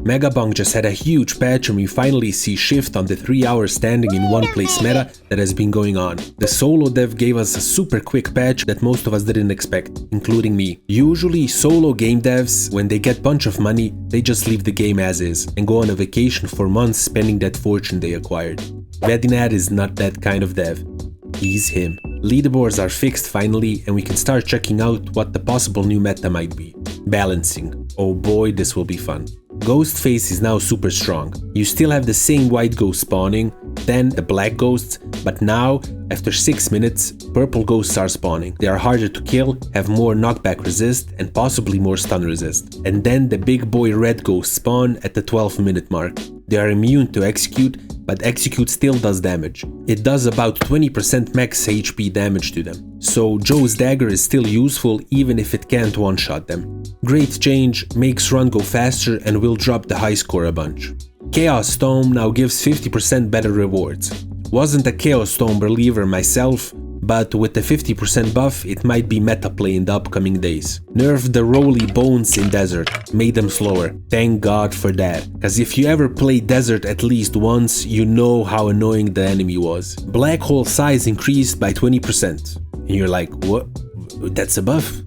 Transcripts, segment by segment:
Megabonk just had a huge patch and we finally see shift on the 3-hour standing in one place meta that has been going on. The solo dev gave us a super quick patch that most of us didn't expect, including me. Usually solo game devs, when they get bunch of money, they just leave the game as is and go on a vacation for months spending that fortune they acquired. Vedinad is not that kind of dev. He's him. Leaderboards are fixed finally and we can start checking out what the possible new meta might be. Balancing. Oh boy, this will be fun. Ghost phase is now super strong. You still have the same white ghost spawning, then the black ghosts, but now, after 6 minutes, purple ghosts are spawning. They are harder to kill, have more knockback resist, and possibly more stun resist. And then the big boy red ghosts spawn at the 12-minute mark. They are immune to execute, but execute still does damage. It does about 20% max HP damage to them. So Joe's Dagger is still useful even if it can't one-shot them. Great change, makes run go faster and will drop the high score a bunch. Chaos Tome now gives 50% better rewards. Wasn't a Chaos Tome believer myself, but with the 50% buff it might be meta play in the upcoming days. Nerfed the Rolly bones in Desert, made them slower. Thank God for that, cause if you ever played Desert at least once, you know how annoying the enemy was. Black hole size increased by 20%. And you're like, what? That's a buff?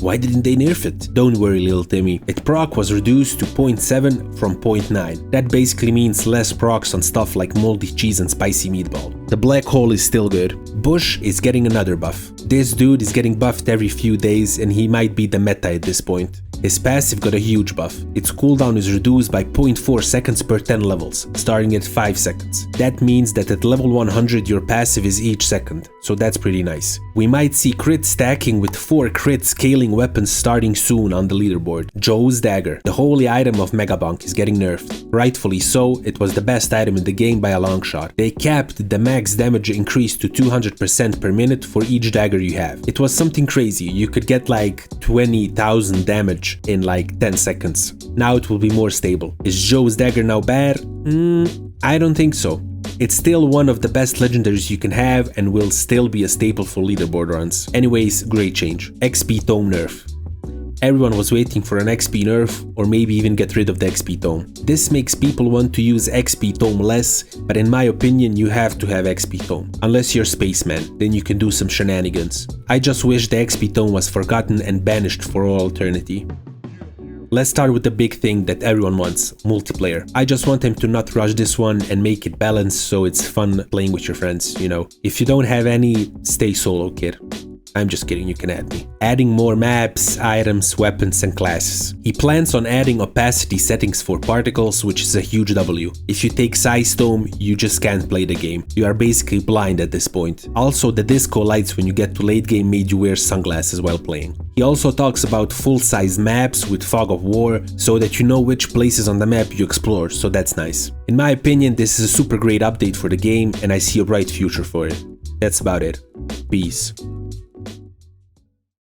Why didn't they nerf it? Don't worry, little Timmy. Its proc was reduced to 0.7 from 0.9. That basically means less procs on stuff like moldy cheese and spicy meatball. The black hole is still good. Bush is getting another buff. This dude is getting buffed every few days and he might be the meta at this point. His passive got a huge buff. Its cooldown is reduced by 0.4 seconds per 10 levels, starting at 5 seconds. That means that at level 100 your passive is each second, so that's pretty nice. We might see crit stacking with 4 crit scaling weapons starting soon on the leaderboard. Joe's Dagger, the holy item of Megabonk, is getting nerfed. Rightfully so, it was the best item in the game by a long shot. They capped the max damage increase to 200% per minute for each dagger you have. It was something crazy, you could get like 20,000 damage in like 10 seconds. Now it will be more stable. Is Joe's Dagger now bad? I don't think so. It's still one of the best legendaries you can have and will still be a staple for leaderboard runs. Anyways, great change. XP Tome nerf. Everyone was waiting for an XP nerf or maybe even get rid of the XP Tome. This makes people want to use XP Tome less, but in my opinion you have to have XP Tome. Unless you're Spaceman, then you can do some shenanigans. I just wish the XP Tome was forgotten and banished for all eternity. Let's start with the big thing that everyone wants, multiplayer. I just want them to not rush this one and make it balanced so it's fun playing with your friends, you know. If you don't have any, stay solo, kid. I'm just kidding, you can add me. Adding more maps, items, weapons and classes. He plans on adding opacity settings for particles, which is a huge W. If you take Size Tome, you just can't play the game. You are basically blind at this point. Also, the disco lights when you get to late game made you wear sunglasses while playing. He also talks about full-size maps with Fog of War, so that you know which places on the map you explore, so that's nice. In my opinion, this is a super great update for the game and I see a bright future for it. That's about it. Peace.